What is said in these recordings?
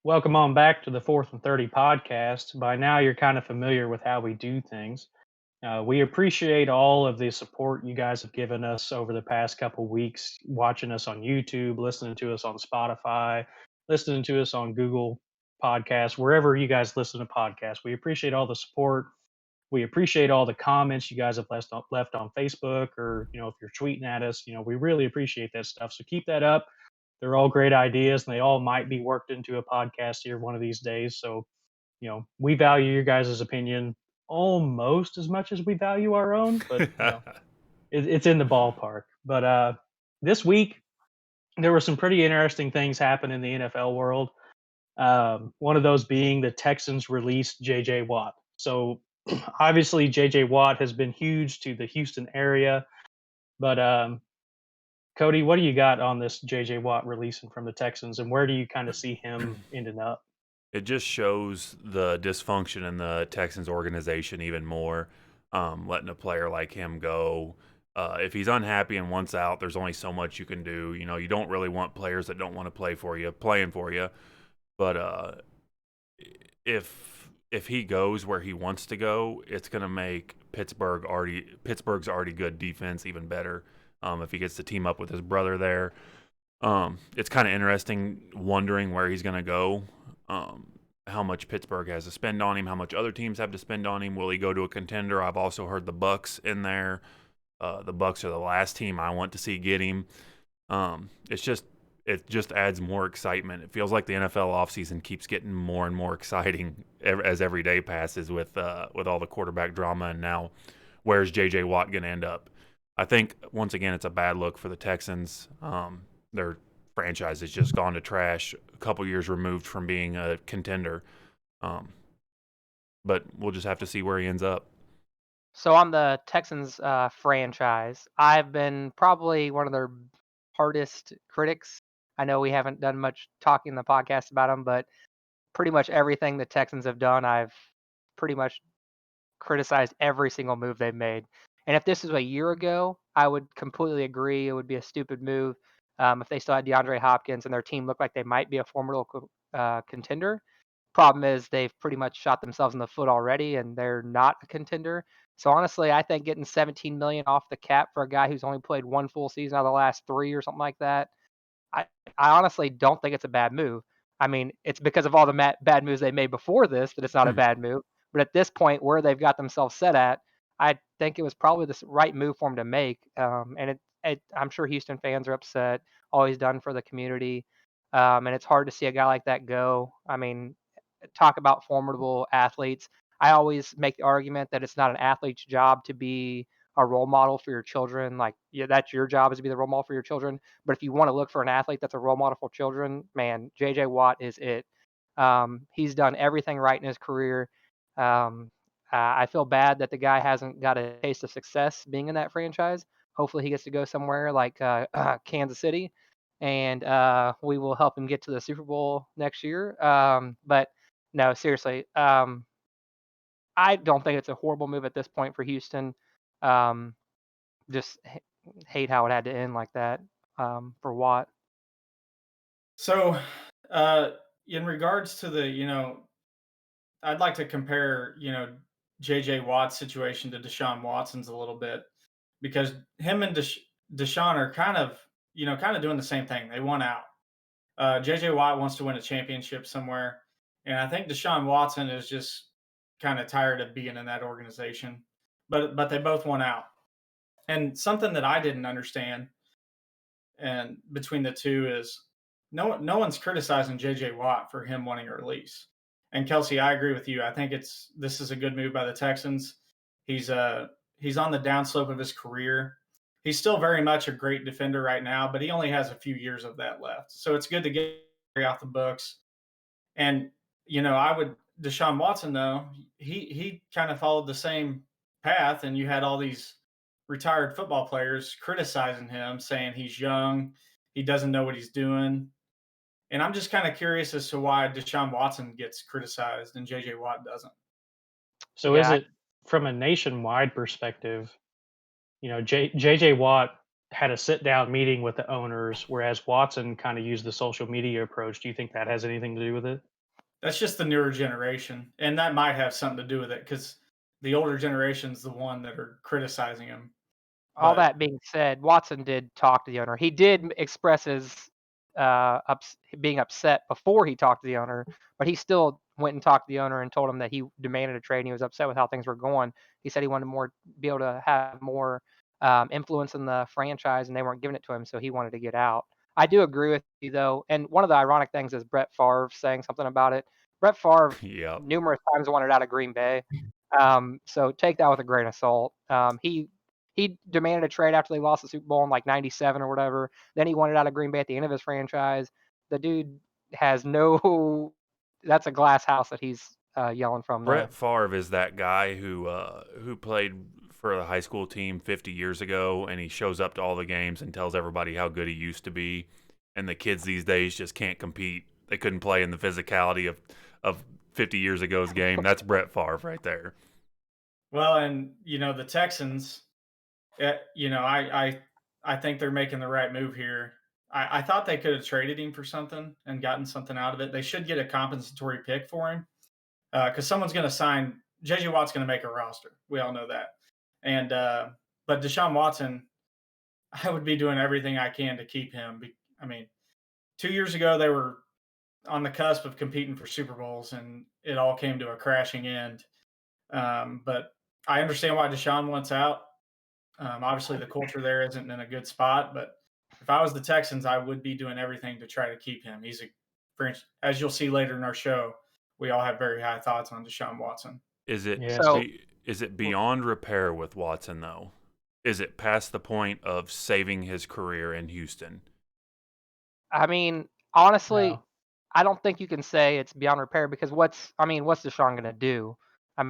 Welcome on back to the Fourth and 30 podcast. By now, you're kind of familiar with how we do things. We appreciate all of the support you guys have given us over the past couple weeks, watching us on YouTube, listening to us on Spotify, listening to us on Google Podcasts, wherever you guys listen to podcasts. We appreciate all the support. We appreciate all the comments you guys have left on Facebook, or if you're tweeting at us. We really appreciate that stuff. So keep that up. They're all great ideas, and they all might be worked into a podcast here one of these days. So, we value your guys' opinion almost as much as we value our own, but it's in the ballpark. But this week there were some pretty interesting things happen in the NFL world. One of those being the Texans released J.J. Watt. So obviously J.J. Watt has been huge to the Houston area, but Cody, what do you got on this J.J. Watt releasing from the Texans, and where do you kind of see him ending up? It just shows the dysfunction in the Texans organization even more. Letting a player like him go. If he's unhappy and wants out, there's only so much you can do. You don't really want players that don't want to play for you playing for you. But if he goes where he wants to go, it's going to make Pittsburgh's already good defense even better. If he gets to team up with his brother there, it's kind of interesting wondering where he's going to go. How much Pittsburgh has to spend on him, how much other teams have to spend on him. Will he go to a contender? I've also heard the Bucks in there. The Bucks are the last team I want to see get him. It's just it just adds more excitement. It feels like the NFL offseason keeps getting more and more exciting as every day passes with all the quarterback drama. And now, where's J.J. Watt going to end up? I think once again it's a bad look for the Texans. Their franchise has just gone to trash. A couple years removed from being a contender. But we'll just have to see where he ends up. So on the Texans franchise, I've been probably one of their hardest critics. I know we haven't done much talking in the podcast about them, but pretty much everything the Texans have done, I've pretty much criticized every single move they've made. And if this was a year ago, I would completely agree. It would be a stupid move if they still had DeAndre Hopkins and their team looked like they might be a formidable contender. Problem is they've pretty much shot themselves in the foot already, and they're not a contender. So honestly, I think getting 17 million off the cap for a guy who's only played one full season out of the last three or something like that, I I honestly don't think it's a bad move. I mean, it's because of all the bad moves they made before this that it's not a bad move. But at this point, where they've got themselves set at, I think it was probably the right move for him to make. And I'm sure Houston fans are upset. All he's done for the community, and it's hard to see a guy like that go. I mean, talk about formidable athletes. I always make the argument that it's not an athlete's job to be a role model for your children. Like, yeah, that's your job is to be the role model for your children. But if you want to look for an athlete that's a role model for children, man, JJ Watt is it. He's done everything right in his career. I feel bad that the guy hasn't got a taste of success being in that franchise. Hopefully, he gets to go somewhere like Kansas City, and we will help him get to the Super Bowl next year. But no, seriously, I don't think it's a horrible move at this point for Houston. Um, just hate how it had to end like that for Watt. So, uh, in regards to I'd like to compare, J.J. Watt's situation to Deshaun Watson's a little bit because him and Deshaun are kind of doing the same thing. They want out. J.J. Watt wants to win a championship somewhere, and I think Deshaun Watson is just kind of tired of being in that organization. But they both want out. And something that I didn't understand and between the two is no one's criticizing JJ Watt for him wanting a release. And Kelsey, I agree with you. I think this is a good move by the Texans. He's on the downslope of his career. He's still very much a great defender right now, but he only has a few years of that left. So it's good to get off the books. And I would Deshaun Watson though, he kind of followed the same path, and you had all these retired football players criticizing him, saying he's young, he doesn't know what he's doing. And I'm just kind of curious as to why Deshaun Watson gets criticized and JJ Watt doesn't. So is Yeah, it from a nationwide perspective? JJ Watt had a sit down meeting with the owners, whereas Watson kind of used the social media approach. Do you think that has anything to do with it? That's just the newer generation, and that might have something to do with it because the older generation's the one that are criticizing him. All But that being said, Watson did talk to the owner. He did express his being upset before he talked to the owner, but he still went and talked to the owner and told him that he demanded a trade and he was upset with how things were going. He said he wanted more be able to have more influence in the franchise, and they weren't giving it to him, so he wanted to get out. I do agree with you though, and one of the ironic things is Brett Favre saying something about it. Brett Favre Yep. numerous times wanted out of Green Bay, so take that with a grain of salt. He demanded a trade after they lost the Super Bowl in like '97 or whatever. Then he wanted out of Green Bay at the end of his franchise. The dude has no. That's a glass house that he's yelling from there. Brett Favre is that guy who played for the high school team 50 years ago, and he shows up to all the games and tells everybody how good he used to be, and the kids these days just can't compete. They couldn't play in the physicality of 50 years ago's game. That's Brett Favre right there. well, and the Texans, I think they're making the right move here. I thought they could have traded him for something and gotten something out of it. They should get a compensatory pick for him because someone's going to sign. JJ Watt's going to make a roster. We all know that. And but Deshaun Watson, I would be doing everything I can to keep him. I mean, 2 years ago they were on the cusp of competing for Super Bowls, and it all came to a crashing end. But I understand why Deshaun wants out. Obviously, the culture there isn't in a good spot. But if I was the Texans, I would be doing everything to try to keep him. He's as you'll see later in our show, we all have very high thoughts on Deshaun Watson. Is it Yes. So is it beyond repair with Watson though? Is it past the point of saving his career in Houston? I mean, honestly, No. I don't think you can say it's beyond repair because what's Deshaun going to do? I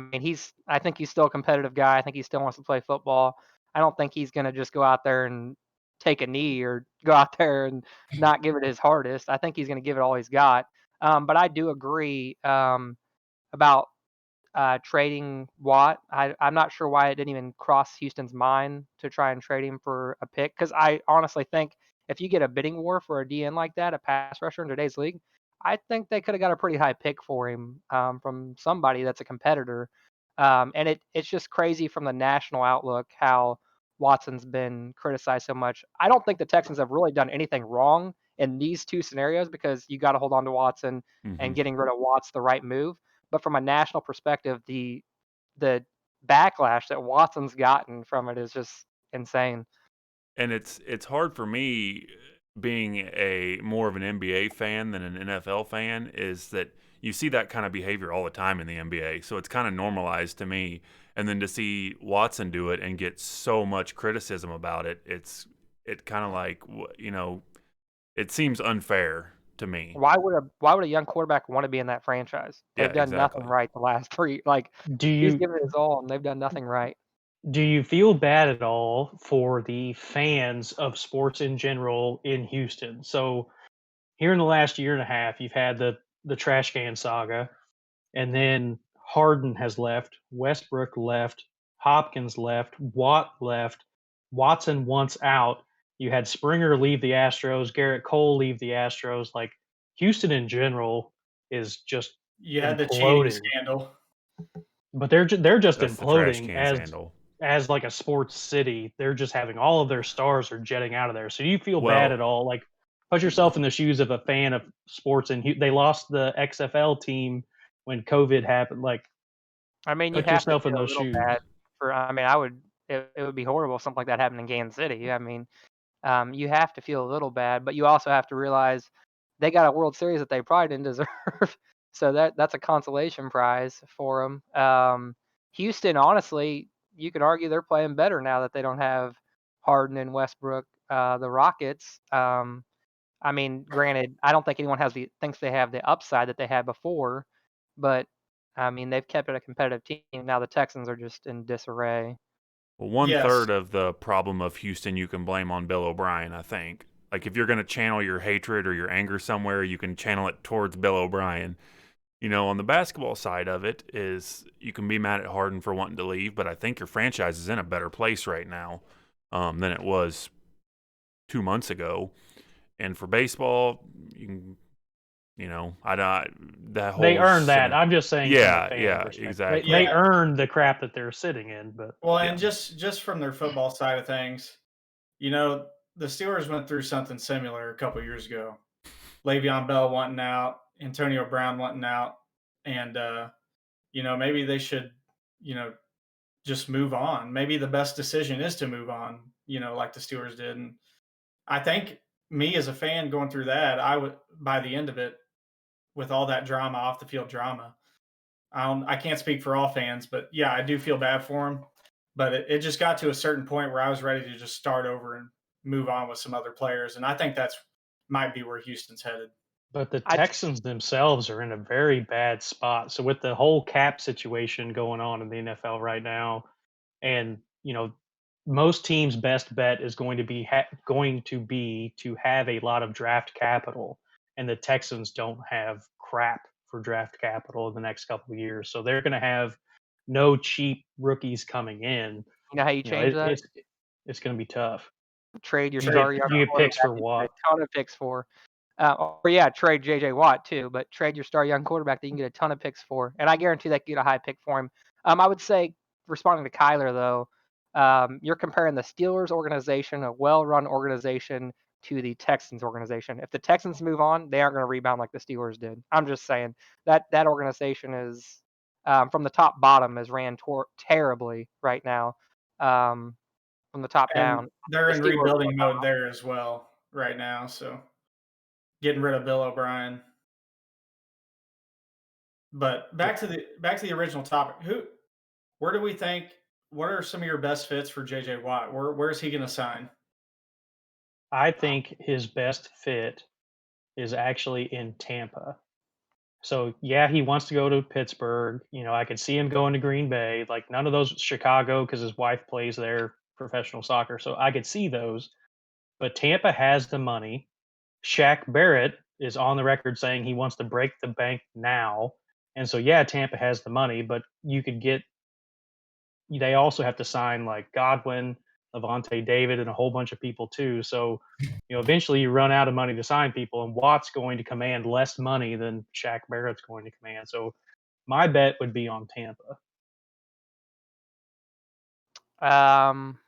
think he's still a competitive guy. I think he still wants to play football. I don't think he's going to just go out there and take a knee or go out there and not give it his hardest. I think he's going to give it all he's got. But I do agree about trading Watt. I'm not sure why it didn't even cross Houston's mind to try and trade him for a pick because I honestly think if you get a bidding war for a DN like that, a pass rusher in today's league, I think they could have got a pretty high pick for him from somebody that's a competitor. And it's just crazy from the national outlook how Watson's been criticized so much. I don't think the Texans have really done anything wrong in these two scenarios because you got to hold on to Watson and getting rid of Watt's the right move. But from a national perspective, the backlash that Watson's gotten from it is just insane. And it's hard for me being a more of an NBA fan than an NFL fan is that you see that kind of behavior all the time in the NBA. So it's kind of normalized to me. And then to see Watson do it and get so much criticism about it, it kind of like, it seems unfair to me. Why would a young quarterback want to be in that franchise? Yeah, They've done exactly. nothing right the last three. Like Do he's you given it his all, and they've done nothing right. do you feel bad at all for the fans of sports in general in Houston? So here in the last year and a half, you've had the trash can saga, and then Harden has left, Westbrook left, Hopkins left, Watt left, Watson wants out. You had Springer leave the Astros, Garrett Cole leave the Astros. Like Houston in general is just You had the cheating imploding, scandal. but they're just That's the trash imploding can sandal. as like a sports city. They're just having all of their stars are jetting out of there. So do you feel bad Well, at all? Like put yourself in the shoes of a fan of sports, and they lost the XFL team when COVID happened. Like I mean, you put have to yourself in feel a those little shoes. bad for. I mean, I would. It would be horrible if something like that happened in Kansas City. I mean, you have to feel a little bad, but you also have to realize they got a World Series that they probably didn't deserve. So that's a consolation prize for them. Houston, honestly, you could argue they're playing better now that they don't have Harden and Westbrook. The Rockets. I mean, granted, I don't think anyone thinks they have the upside that they had before, but I mean they've kept it a competitive team. Now the Texans are just in disarray. Well, one Yes. third of the problem of Houston you can blame on Bill O'Brien, I think. Like if you're going to channel your hatred or your anger somewhere, you can channel it towards Bill O'Brien. On the basketball side of it is you can be mad at Harden for wanting to leave, but I think your franchise is in a better place right now than it was 2 months ago. And for baseball, you can You know, I don't that They whole earned that. scenario. I'm just saying from a Yeah, fan yeah, perspective. exactly. They Yeah. earned the crap that they're sitting in, but Well, Yeah. and just from their football side of things, you know, the Steelers went through something similar a couple years ago. Le'Veon Bell wanting out, Antonio Brown wanting out, and you know, maybe they should, you know, just move on. Maybe the best decision is to move on, you know, like the Steelers did. And I think me as a fan going through that, I would by the end of it, with all that drama, off the field drama, I can't speak for all fans, but yeah, I do feel bad for him. But it just got to a certain point where I was ready to just start over and move on with some other players. And I think that's might be where Houston's headed. the I Texans themselves are in a very bad spot. So with the whole cap situation going on in the NFL right now, and most teams' best bet is going to be to have a lot of draft capital, and the Texans don't have crap for draft capital in the next couple of years, so they're going to have no cheap rookies coming in. You know how you You know, change that? it's going to be tough. Trade your You Trade get star young you get picks quarterback for that you get Watt. a ton of picks for. Or yeah, trade JJ Watt too, but trade your star young quarterback that you can get a ton of picks for. And I guarantee that you get a high pick for him. I would say, responding to Kyler though, you're comparing the Steelers organization, a well-run organization, to the Texans organization. If the Texans move on, they aren't going to rebound like the Steelers did. I'm just saying that organization is from the top bottom is ran terribly right now. From the top And down. they're The in Steelers rebuilding mode there as well right now. So getting rid of Bill O'Brien. But back to the original topic. Where do we think? What are some of your best fits for JJ Watt? Where's he going to sign? I think his best fit is actually in Tampa. So yeah, he wants to go to Pittsburgh. I could see him going to Green Bay. Like none of those Chicago because his wife plays there professional soccer. So I could see those. But Tampa has the money. Shaq Barrett is on the record saying he wants to break the bank now. And so yeah, Tampa has the money, but you could get they also have to sign like Godwin, Levante David, and a whole bunch of people too. So, eventually you run out of money to sign people, and Watt's going to command less money than Shaq Barrett's going to command. So, my bet would be on Tampa. I'm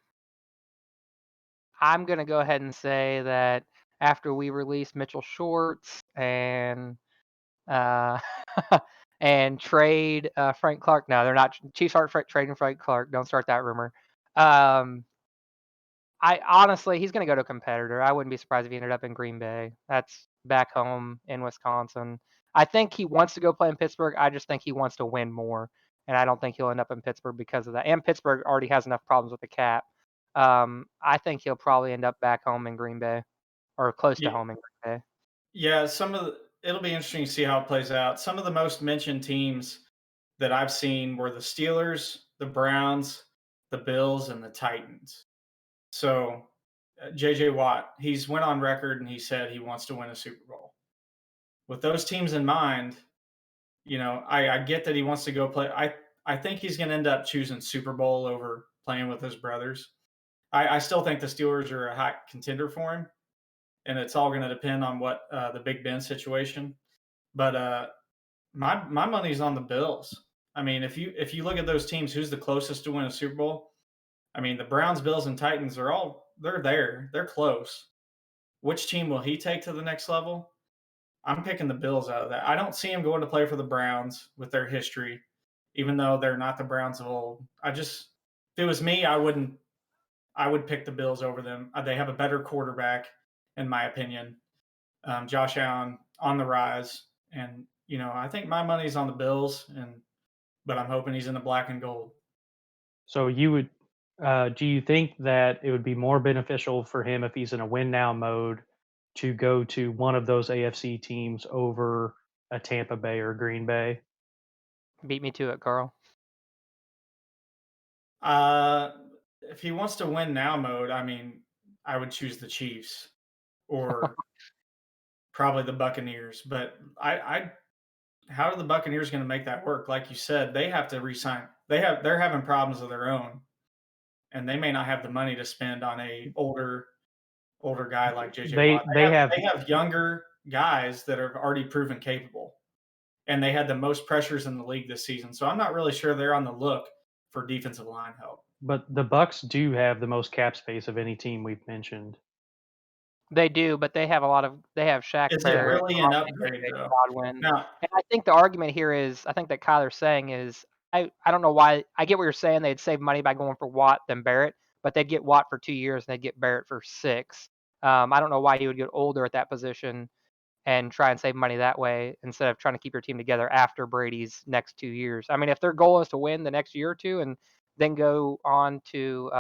going to go ahead and say that after we release Mitchell Shorts and uh, and trade Frank Clark. No, they're not. Chiefs aren't trading Frank Clark. Don't start that rumor. I honestly, he's going to go to a competitor. I wouldn't be surprised if he ended up in Green Bay. That's back home in Wisconsin. I think he wants to go play in Pittsburgh. I just think he wants to win more, and I don't think he'll end up in Pittsburgh because of that. And Pittsburgh already has enough problems with the cap. I think he'll probably end up back home in Green Bay or close to Yeah, home in Green Bay. yeah. It'll be interesting to see how it plays out. Some of the most mentioned teams that I've seen were the Steelers, the Browns, the Bills, and the Titans. So JJ Watt, he's went on record and he said he wants to win a Super Bowl. With those teams in mind, I get that he wants to go play. I think he's going to end up choosing Super Bowl over playing with his brothers. I still think the Steelers are a hot contender for him, and it's all going to depend on what the Big Ben situation. But my money's on the Bills. I mean, if you look at those teams, who's the closest to win a Super Bowl? I mean, the Browns, Bills, and Titans they're there. They're close. Which team will he take to the next level? I'm picking the Bills out of that. I don't see him going to play for the Browns with their history, even though they're not the Browns of old. If it was me, I would pick the Bills over them. They have a better quarterback, in my opinion. Josh Allen on the rise, and I think my money's on the Bills, but I'm hoping he's in the black and gold. So do you think that it would be more beneficial for him if he's in a win now mode to go to one of those AFC teams over a Tampa Bay or Green Bay? Beat me to it, Carl. If he wants to win now mode, I mean, I would choose the Chiefs or probably the Buccaneers. But how are the Buccaneers going to make that work? Like you said, they have to resign. They're having problems of their own, and they may not have the money to spend on a older guy like JJ They Watt. they have They have younger guys that are already proven capable. And they had the most pressures in the league this season. So I'm not really sure they're on the look for defensive line help. But the Bucks do have the most cap space of any team we've mentioned. They do, but they have Shaq Is it Barrett, really an upgrade, though? Godwin. Now, And I think the argument here is, I think that Kyler's saying is, I don't know why. I get what you're saying. They'd save money by going for Watt than Barrett, but they'd get Watt for 2 years and they'd get Barrett for 6. I don't know why you would get older at that position and try and save money that way instead of trying to keep your team together after Brady's next 2 years. I mean, if their goal is to win the next year or two and then go on to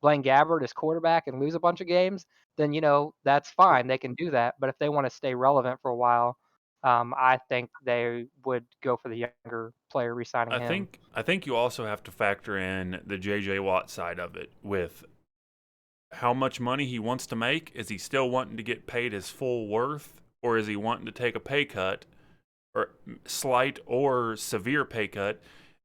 Blaine Gabbert as quarterback and lose a bunch of games, then, that's fine. They can do that. But if they want to stay relevant for a while, I think they would go for the younger player re-signing him. I think you also have to factor in the J.J. Watt side of it with how much money he wants to make. Is he still wanting to get paid his full worth, or is he wanting to take a pay cut, or slight or severe pay cut?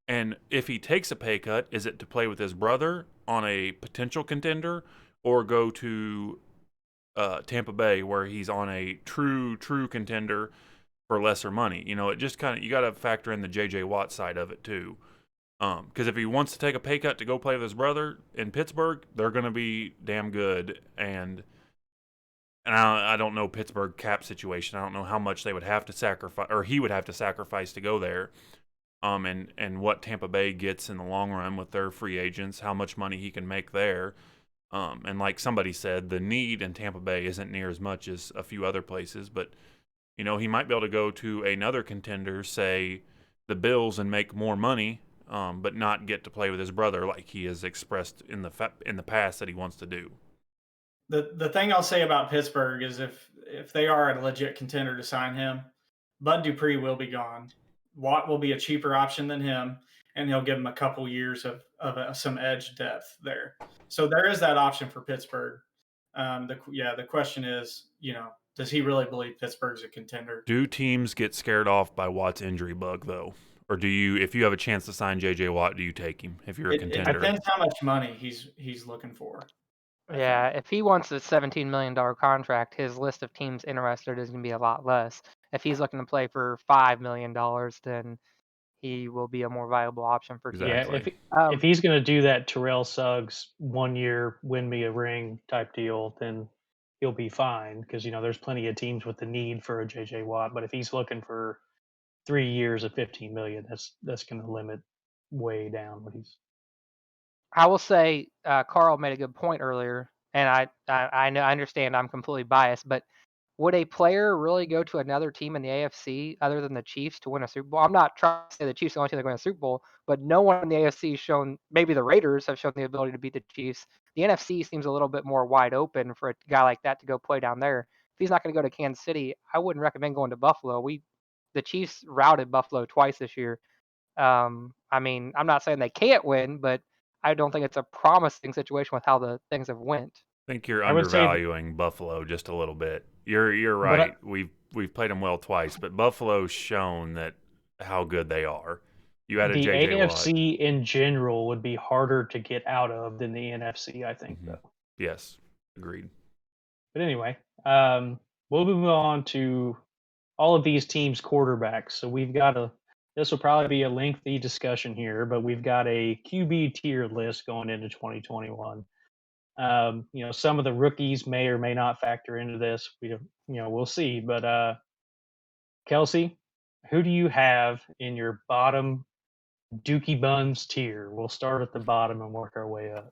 And if he takes a pay cut, is it to play with his brother on a potential contender, or go to Tampa Bay where he's on a true contender for lesser money? It just kind of, you got to factor in the J.J. Watt side of it too. Because if he wants to take a pay cut to go play with his brother in Pittsburgh, they're going to be damn good. And I don't know Pittsburgh cap situation. I don't know how much they would have to sacrifice, or he would have to sacrifice to go there. And what Tampa Bay gets in the long run with their free agents, how much money he can make there. And like somebody said, the need in Tampa Bay isn't near as much as a few other places, but he might be able to go to another contender, say the Bills, and make more money, but not get to play with his brother like he has expressed in the past that he wants to do. The thing I'll say about Pittsburgh is if they are a legit contender to sign him, Bud Dupree will be gone. Watt will be a cheaper option than him, and he'll give him a couple years of some edge depth there. So there is that option for Pittsburgh. The question is, does he really believe Pittsburgh's a contender? Do teams get scared off by Watt's injury bug, though? Or do you, if you have a chance to sign J.J. Watt, do you take him if you're a contender? It depends how much money he's looking for. Yeah, if he wants a $17 million contract, his list of teams interested is going to be a lot less. If he's looking to play for $5 million, then he will be a more viable option for teams. Exactly. Yeah, if he's going to do that Terrell Suggs 1 year, win me a ring type deal, then he'll be fine because, there's plenty of teams with the need for a J.J. Watt. But if he's looking for 3 years of $15 million, that's going to limit way down what he's. I will say, Carl made a good point earlier, and I know I understand I'm completely biased, but would a player really go to another team in the AFC other than the Chiefs to win a Super Bowl? I'm not trying to say the Chiefs are the only team that going to win a Super Bowl, but no one in the AFC has shown. Maybe the Raiders have shown the ability to beat the Chiefs. The NFC seems a little bit more wide open for a guy like that to go play down there. If he's not going to go to Kansas City, I wouldn't recommend going to Buffalo. The Chiefs routed Buffalo twice this year. I mean, I'm not saying they can't win, but I don't think it's a promising situation with how the things have went. I think you're undervaluing Buffalo just a little bit. You're right. We've played them well twice, but Buffalo's shown that how good they are. You added the JJ AFC Watt. in general would be harder to get out of than the NFC, I think, though. Yes, agreed. But anyway, we'll move on to all of these teams' quarterbacks. So we've got this will probably be a lengthy discussion here, but we've got a QB tier list going into 2021. Some of the rookies may or may not factor into this. We'll see. But Kelsey, who do you have in your bottom Dookie Buns tier? We'll start at the bottom and work our way up.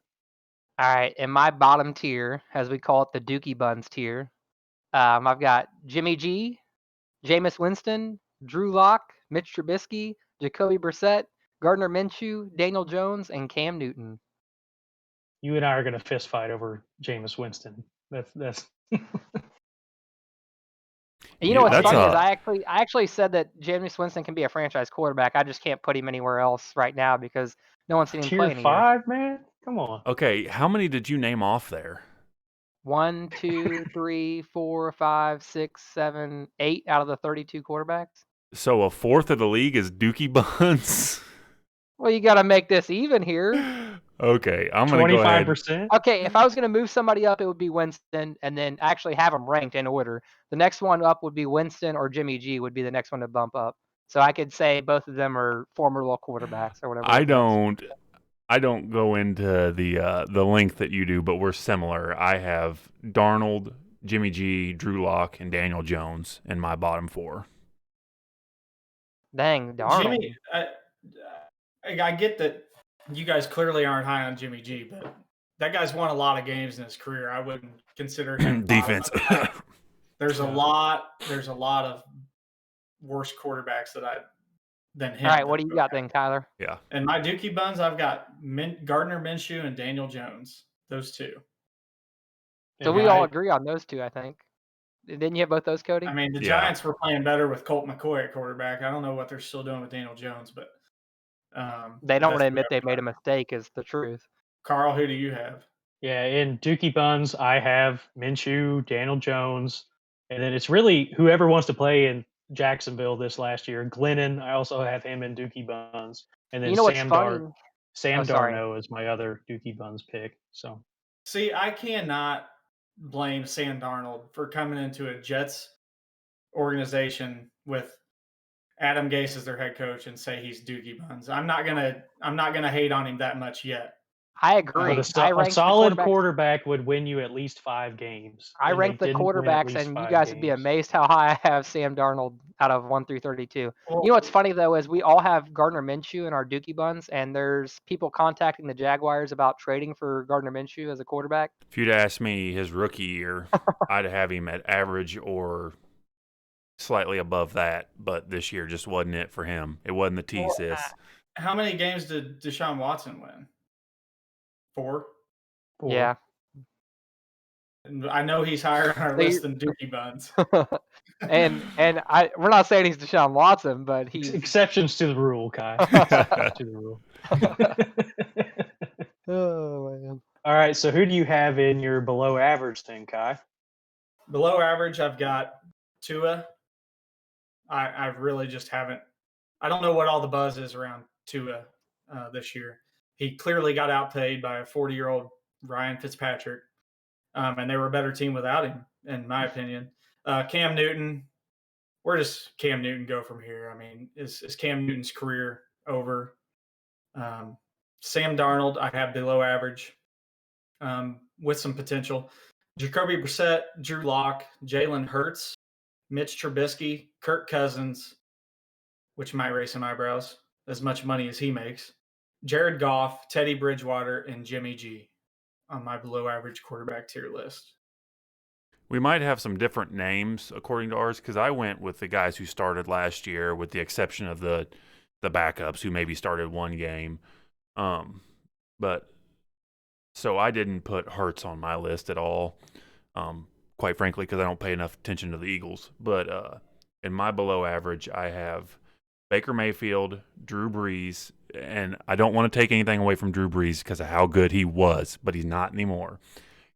All right, in my bottom tier, as we call it, the Dookie Buns tier, I've got Jimmy G, Jameis Winston, Drew Lock, Mitch Trubisky, Jacoby Brissett, Gardner Minshew, Daniel Jones, and Cam Newton. You and I are going to fist fight over Jameis Winston. That's. What's funny is I actually said that Jameis Winston can be a franchise quarterback. I just can't put him anywhere else right now because no one's seen him play. Tier 5, man. Come on. Okay, how many did you name off there? 1, 2, 3, 4, 5, 6, 7, 8 out of the 32 quarterbacks. So a fourth of the league is Dookie Buns. Well, you got to make this even here. Okay, I'm gonna go ahead. 25%. Okay, if I was gonna move somebody up, it would be Winston, and then actually have them ranked in order. The next one up would be Winston, or Jimmy G would be the next one to bump up. So I could say both of them are former little quarterbacks or whatever. I don't go into the length that you do, but we're similar. I have Darnold, Jimmy G, Drew Lock, and Daniel Jones in my bottom 4. Dang, Darnold. Jimmy, I get that you guys clearly aren't high on Jimmy G, but that guy's won a lot of games in his career. I wouldn't consider him Defense. There's a lot of worse quarterbacks than him. All right, what do you got then, Kyler? Yeah. And my Dookie Buns, I've got Gardner Minshew and Daniel Jones. Those two. So we all agree on those two, I think. Didn't you have both those, Cody? I mean, the Giants were playing better with Colt McCoy at quarterback. I don't know what they're still doing with Daniel Jones, but they don't want to admit they made a mistake, is the truth. Carl, who do you have? Yeah, in Dookie Buns, I have Minshew, Daniel Jones, and then it's really whoever wants to play in Jacksonville this last year. Glennon, I also have him in Dookie Buns, and then You know what's funny? Sam Darnold is my other Dookie Buns pick. So, see, I cannot blame Sam Darnold for coming into a Jets organization with Adam Gase as their head coach and say he's Dookie Buns. I'm not gonna hate on him that much yet. I agree. But a solid quarterback would win you at least 5 games. I ranked the quarterbacks, and you guys would be amazed how high I have Sam Darnold out of 1 through 32. Well, you know what's funny, though, is we all have Gardner Minshew in our Dookie Buns, and there's people contacting the Jaguars about trading for Gardner Minshew as a quarterback. If you'd asked me his rookie year, I'd have him at average or slightly above that, but this year just wasn't it for him. It wasn't the T-sis. How many games did Deshaun Watson win? 4? Yeah. I know he's higher on our list than Dookie Buns. and we're not saying he's Deshaun Watson, but he's exceptions to the rule, Kai. To the rule. Oh man. All right, so who do you have in your below average thing, Kai? Below average, I've got Tua. I really just haven't. I don't know what all the buzz is around Tua this year. He clearly got outplayed by a 40-year-old Ryan Fitzpatrick, and they were a better team without him, in my opinion. Cam Newton, where does Cam Newton go from here? I mean, is Cam Newton's career over? Sam Darnold, I have below average with some potential. Jacoby Brissett, Drew Lock, Jalen Hurts, Mitch Trubisky, Kirk Cousins, which might raise some eyebrows, as much money as he makes. Jared Goff, Teddy Bridgewater, and Jimmy G on my below average quarterback tier list. We might have some different names according to ours, because I went with the guys who started last year, with the exception of the backups who maybe started 1 game. But so I didn't put Hurts on my list at all, quite frankly, because I don't pay enough attention to the Eagles. But in my below average, I have Baker Mayfield, Drew Brees, and I don't want to take anything away from Drew Brees because of how good he was, but he's not anymore.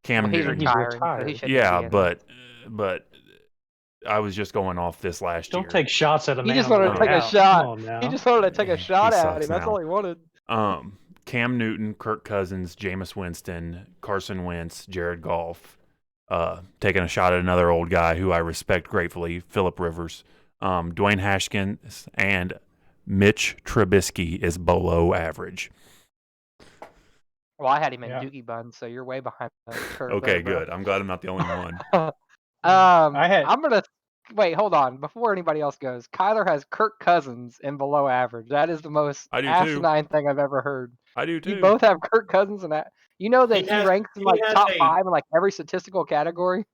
Cam Newton, he's retired. Yeah, but I was just going off this last year. Don't take shots at him. He just wanted to take a shot. He just wanted to take a shot at him. That's all he wanted. Cam Newton, Kirk Cousins, Jameis Winston, Carson Wentz, Jared Goff. Taking a shot at another old guy who I respect gratefully, Phillip Rivers. Dwayne Haskins and Mitch Trubisky is below average. Well, I had him in Dookie Buns, so you're way behind the curve. Okay, good. I'm glad I'm not the only one. I'm gonna wait. Hold on, before anybody else goes. Kyler has Kirk Cousins in below average. That is the most asinine thing I've ever heard. I do too. You both have Kirk Cousins in that. You know that he ranks in like top 5 in like every statistical category.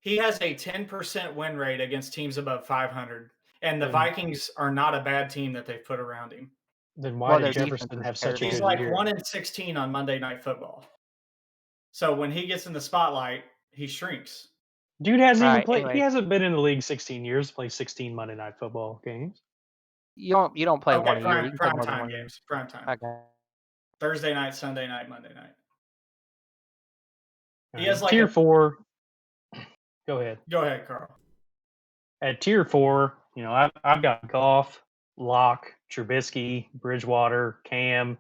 He has a 10% win rate against teams above 500, and the Vikings are not a bad team that they've put around him. Then why did Jefferson have such a good year? He's like 1-16 on Monday Night Football. So when he gets in the spotlight, he shrinks. Dude hasn't even played. Anyway. He hasn't been in the league 16 years to play 16 Monday Night Football games. You don't play one year. You prime time games. Prime time. Okay. Thursday night, Sunday night, Monday night. He has like tier 4. Go ahead. Go ahead, Carl. At tier 4, I've got Goff, Locke, Trubisky, Bridgewater, Cam,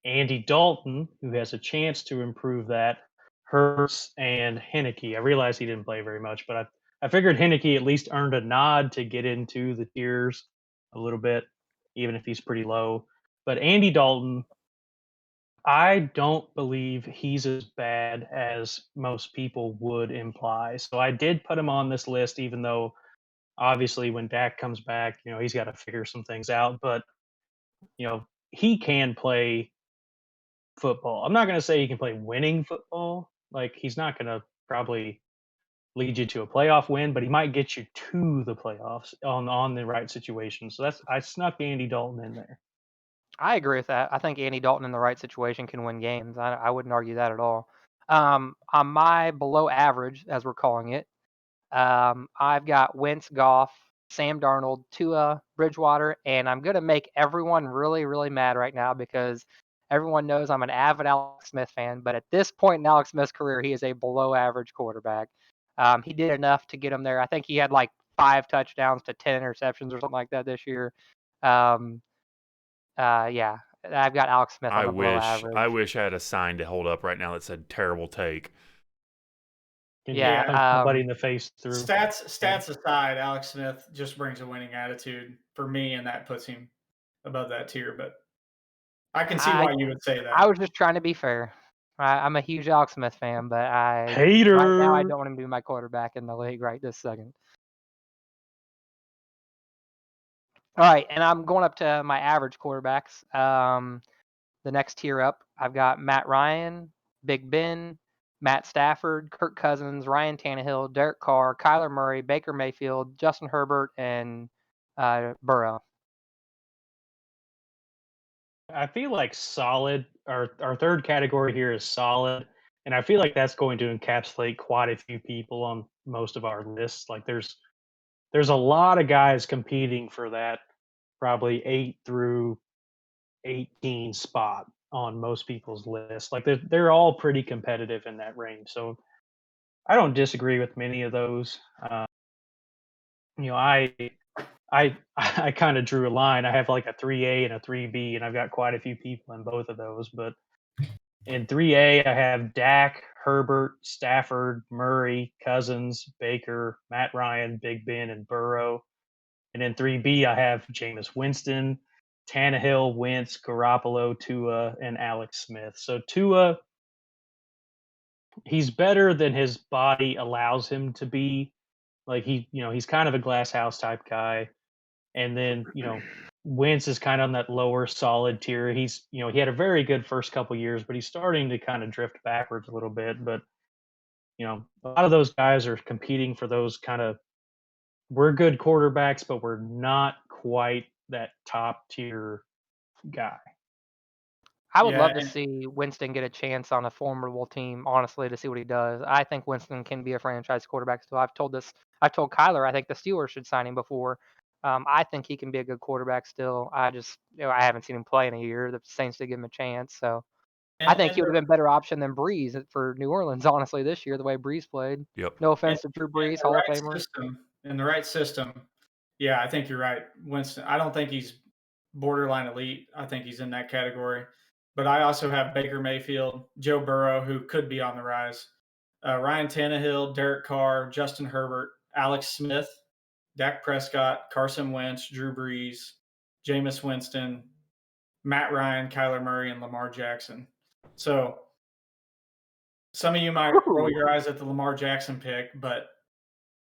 Andy Dalton, who has a chance to improve that, Hurts, and Heineke. I realize he didn't play very much, but I figured Heineke at least earned a nod to get into the tiers a little bit, even if he's pretty low. But Andy Dalton, I don't believe he's as bad as most people would imply. So I did put him on this list, even though obviously when Dak comes back, he's got to figure some things out. But, he can play football. I'm not going to say he can play winning football. Like, he's not going to probably lead you to a playoff win, but he might get you to the playoffs on the right situation. So I snuck Andy Dalton in there. I agree with that. I think Andy Dalton in the right situation can win games. I wouldn't argue that at all. On my below average, as we're calling it, I've got Wentz, Goff, Sam Darnold, Tua, Bridgewater, and I'm going to make everyone really, really mad right now because everyone knows I'm an avid Alex Smith fan. But at this point in Alex Smith's career, he is a below average quarterback. He did enough to get him there. I think he had like 5 touchdowns to 10 interceptions or something like that this year. Yeah, I've got Alex Smith on the below average. I wish I had a sign to hold up right now that said "terrible take." Can Yeah, punch somebody in the face through. Stats aside, Alex Smith just brings a winning attitude for me, and that puts him above that tier. But I can see why you would say that. I was just trying to be fair. I'm a huge Alex Smith fan, but Hater. right now I don't want him to be my quarterback in the league right this second. All right, and I'm going up to my average quarterbacks. The next tier up, I've got Matt Ryan, Big Ben, Matt Stafford, Kirk Cousins, Ryan Tannehill, Derek Carr, Kyler Murray, Baker Mayfield, Justin Herbert, and Burrow. I feel like solid. Our third category here is solid, and I feel like that's going to encapsulate quite a few people on most of our lists. Like there's a lot of guys competing for that, probably 8 through 18 spot on most people's list. Like they're all pretty competitive in that range. So I don't disagree with many of those. I kind of drew a line. I have like a 3A and a 3B, and I've got quite a few people in both of those. But in 3A, I have Dak, Herbert, Stafford, Murray, Cousins, Baker, Matt Ryan, Big Ben, and Burrow. And in 3B, I have Jameis Winston, Tannehill, Wentz, Garoppolo, Tua, and Alex Smith. So Tua, he's better than his body allows him to be. Like he's kind of a glass house type guy. And then, Wentz is kind of on that lower solid tier. He's, he had a very good first couple years, but he's starting to kind of drift backwards a little bit. But, a lot of those guys are competing for those kind of, we're good quarterbacks, but we're not quite that top tier guy. I would love to see Winston get a chance on a formidable team, honestly, to see what he does. I think Winston can be a franchise quarterback still. I've told Kyler, I think the Steelers should sign him before. I think he can be a good quarterback still. I just, I haven't seen him play in a year. The Saints did give him a chance. So I think he would have been a better option than Breeze for New Orleans, honestly, this year, the way Breeze played. Yep. No offense to Drew Brees, Hall of Famer. In the right system, yeah, I think you're right. Winston, I don't think he's borderline elite. I think he's in that category. But I also have Baker Mayfield, Joe Burrow, who could be on the rise, Ryan Tannehill, Derek Carr, Justin Herbert, Alex Smith, Dak Prescott, Carson Wentz, Drew Brees, Jameis Winston, Matt Ryan, Kyler Murray, and Lamar Jackson. So some of you might roll your eyes at the Lamar Jackson pick, but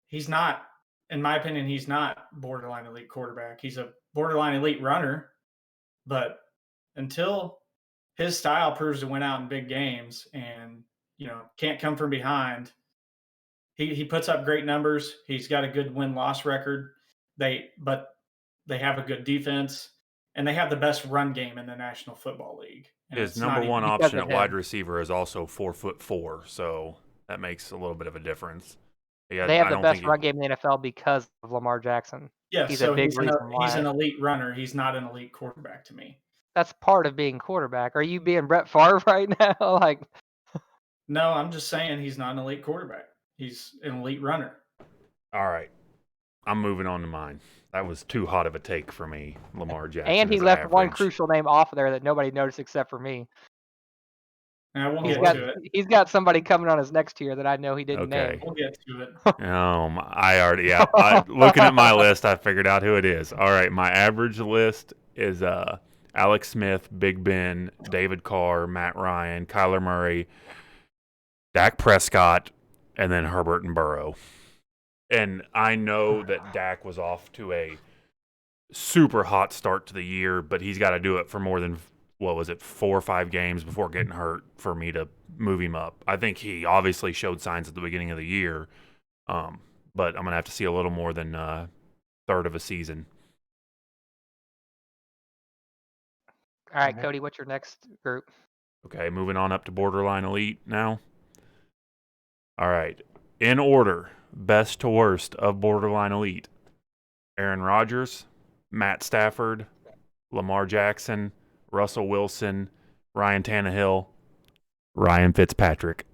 he's not, in my opinion, he's not borderline elite quarterback. He's a borderline elite runner, but until his style proves to win out in big games and, can't come from behind, he puts up great numbers. He's got a good win-loss record. But they have a good defense, and they have the best run game in the National Football League. And his number one option at wide receiver is also 4'4", so that makes a little bit of a difference. They have the best run game in the NFL because of Lamar Jackson. Yeah, he's so a big reason why. He's an elite runner. He's not an elite quarterback to me. That's part of being quarterback. Are you being Brett Favre right now? No, I'm just saying he's not an elite quarterback. He's an elite runner. All right. I'm moving on to mine. That was too hot of a take for me. Lamar Jackson And he is left one average. crucial name off of there that nobody noticed except for me. We'll He's get got to it. he's got somebody coming on his next tier that I know he didn't name. Okay. We'll get to it. I already looking at my list, I figured out who it is. All right, my average list is Alex Smith, Big Ben, David Carr, Matt Ryan, Kyler Murray, Dak Prescott, and then Herbert and Burrow. And I know that Dak was off to a super hot start to the year, but he's got to do it for more than, 4 or 5 games before getting hurt for me to move him up. I think he obviously showed signs at the beginning of the year, but I'm going to have to see a little more than third of a season. All right, Cody, what's your next group? Okay, moving on up to borderline elite now. All right, in order, best to worst of borderline elite: Aaron Rodgers, Matt Stafford, Lamar Jackson, Russell Wilson, Ryan Tannehill, Ryan Fitzpatrick.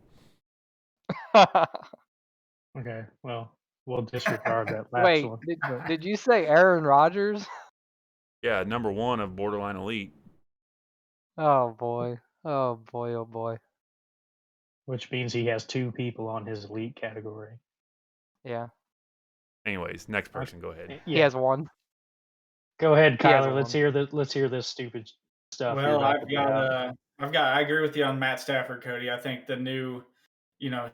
Okay, well, we'll disregard that last Wait, one. did you say Aaron Rodgers? Yeah, number 1 of borderline elite. Oh boy. Oh boy, oh boy. Which means he has 2 people on his elite category. Yeah. Anyways, next person, go ahead. He has one. Go ahead, He has Kyler. one. Let's hear this stupid stuff. Well, I agree with you on Matt Stafford, Cody. I think the new,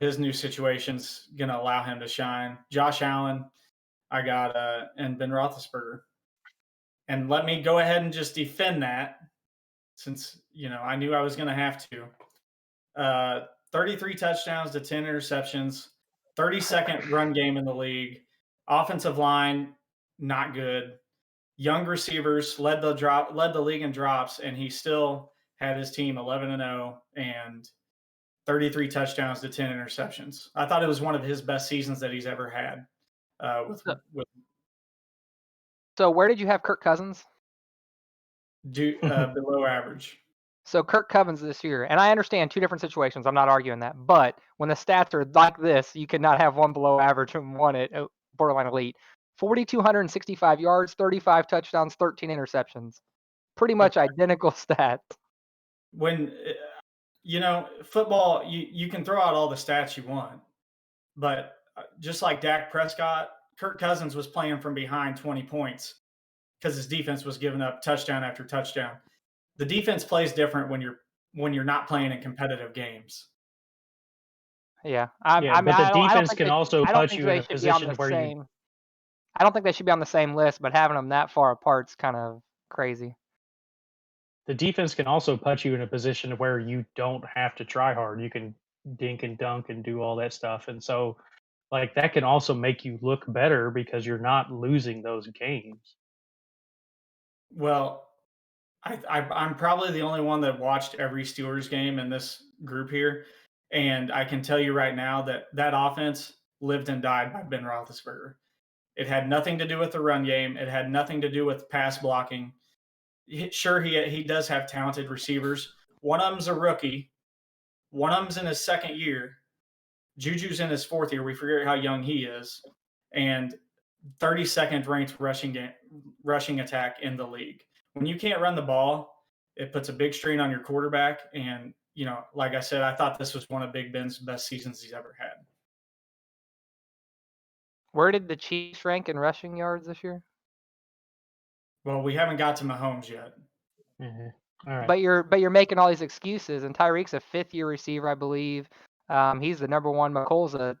his new situation's gonna allow him to shine. Josh Allen, I got and Ben Roethlisberger. And let me go ahead and just defend that, since I knew I was gonna have to. 33 touchdowns to 10 interceptions, 32nd run game in the league. Offensive line, not good. Young receivers, led the league in drops, and he still had his team 11-0 and 33 touchdowns to 10 interceptions. I thought it was one of his best seasons that he's ever had. So where did you have Kirk Cousins? Below average. So Kirk Cousins this year, and I understand 2 different situations. I'm not arguing that, but when the stats are like this, you cannot have one below average and one at borderline elite. 4,265 yards, 35 touchdowns, 13 interceptions. Pretty much identical stats. When football, you can throw out all the stats you want, but just like Dak Prescott, Kirk Cousins was playing from behind 20 points because his defense was giving up touchdown after touchdown. The defense plays different when you're not playing in competitive games. Yeah, but the defense can also put you in a position where you. I don't think they should be on the same list, but having them that far apart is kind of crazy. The defense can also put you in a position where you don't have to try hard. You can dink and dunk and do all that stuff, and so that can also make you look better because you're not losing those games. Well, I'm probably the only one that watched every Steelers game in this group here, and I can tell you right now that offense lived and died by Ben Roethlisberger. It had nothing to do with the run game. It had nothing to do with pass blocking. Sure, he does have talented receivers. One of them's a rookie. One of them's in his second year. Juju's in his 4th year. We forget how young he is. And 32nd ranked rushing attack in the league. When you can't run the ball, it puts a big strain on your quarterback. And, like I said, I thought this was one of Big Ben's best seasons he's ever had. Where did the Chiefs rank in rushing yards this year? Well, we haven't got to Mahomes yet. Mm-hmm. All right. But you're making all these excuses, and Tyreek's a 5th-year receiver, I believe. He's the number 1. McColl's a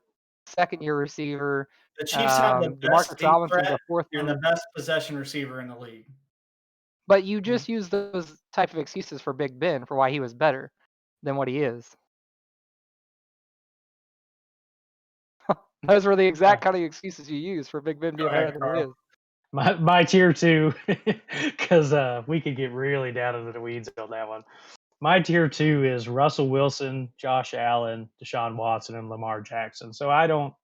2nd-year receiver. The Chiefs have the best deep threat and the best possession receiver in the league. But you just used those type of excuses for Big Ben for why he was better than what he is. Those were the exact kind of excuses you used for Big Ben being better than he is. My tier 2, because we could get really down into the weeds on that one. My tier 2 is Russell Wilson, Josh Allen, Deshaun Watson, and Lamar Jackson. So I don't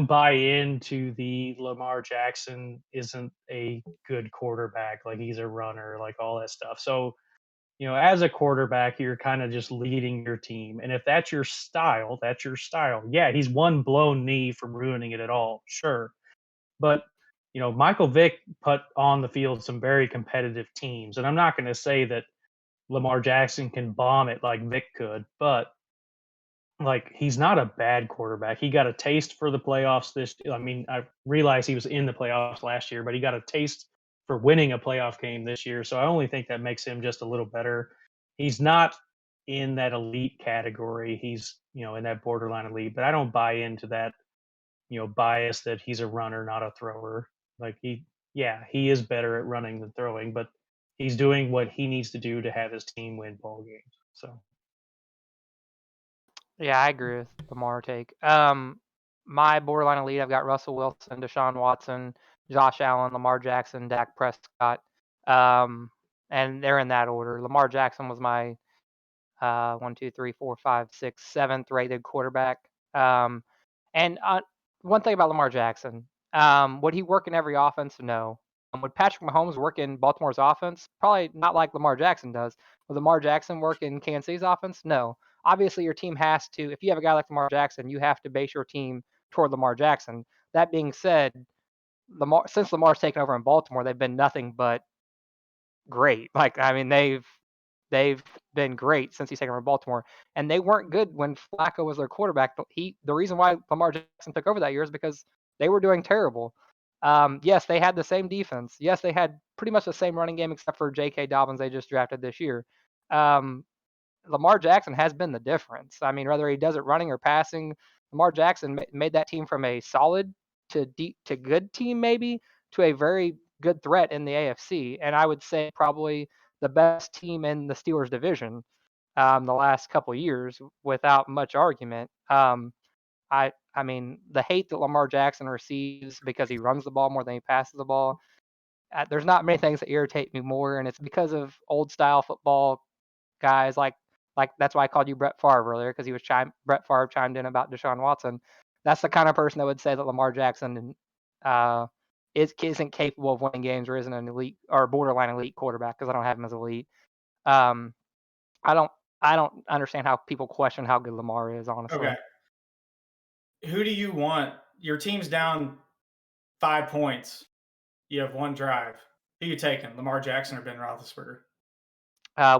buy into the Lamar Jackson isn't a good quarterback, like he's a runner, like all that stuff. So, as a quarterback, you're kind of just leading your team. And if that's your style, that's your style. Yeah, he's one blown knee from ruining it at all. Sure. But Michael Vick put on the field some very competitive teams, and I'm not going to say that Lamar Jackson can bomb it like Vick could, but like he's not a bad quarterback. He got a taste for the playoffs I mean, I realize he was in the playoffs last year, but he got a taste for winning a playoff game this year. So I only think that makes him just a little better. He's not in that elite category. He's, in that borderline elite, but I don't buy into that, bias that he's a runner, not a thrower. Like he is better at running than throwing, but he's doing what he needs to do to have his team win ball games. So Yeah, I agree with Lamar take. My borderline elite, I've got Russell Wilson, Deshaun Watson, Josh Allen, Lamar Jackson, Dak Prescott, and they're in that order. Lamar Jackson was my 7th rated quarterback. And one thing about Lamar Jackson, would he work in every offense? No. Would Patrick Mahomes work in Baltimore's offense? Probably not like Lamar Jackson does. Would Lamar Jackson work in Kansas City's offense? No. Obviously, your team has to, if you have a guy like Lamar Jackson, you have to base your team toward Lamar Jackson. That being said, since Lamar's taken over in Baltimore, they've been nothing but great. Like, I mean, they've been great since he's taken over Baltimore, and they weren't good when Flacco was their quarterback. But the reason why Lamar Jackson took over that year is because they were doing terrible. Yes, they had the same defense. Yes, they had pretty much the same running game except for J.K. Dobbins they just drafted this year. Lamar Jackson has been the difference. I mean, whether he does it running or passing, Lamar Jackson made that team from a solid to deep to good team maybe to a very good threat in the AFC, and I would say probably the best team in the Steelers division the last couple years without much argument. I mean, the hate that Lamar Jackson receives because he runs the ball more than he passes the ball. There's not many things that irritate me more, and it's because of old style football guys like that's why I called you Brett Favre earlier because Brett Favre chimed in about Deshaun Watson. That's the kind of person that would say that Lamar Jackson isn't capable of winning games or isn't an elite or borderline elite quarterback because I don't have him as elite. Um, I don't I don't understand how people question how good Lamar is, honestly. Okay. Who do you want? Your team's down 5 points. You have one drive. Who you taking, Lamar Jackson or Ben Roethlisberger?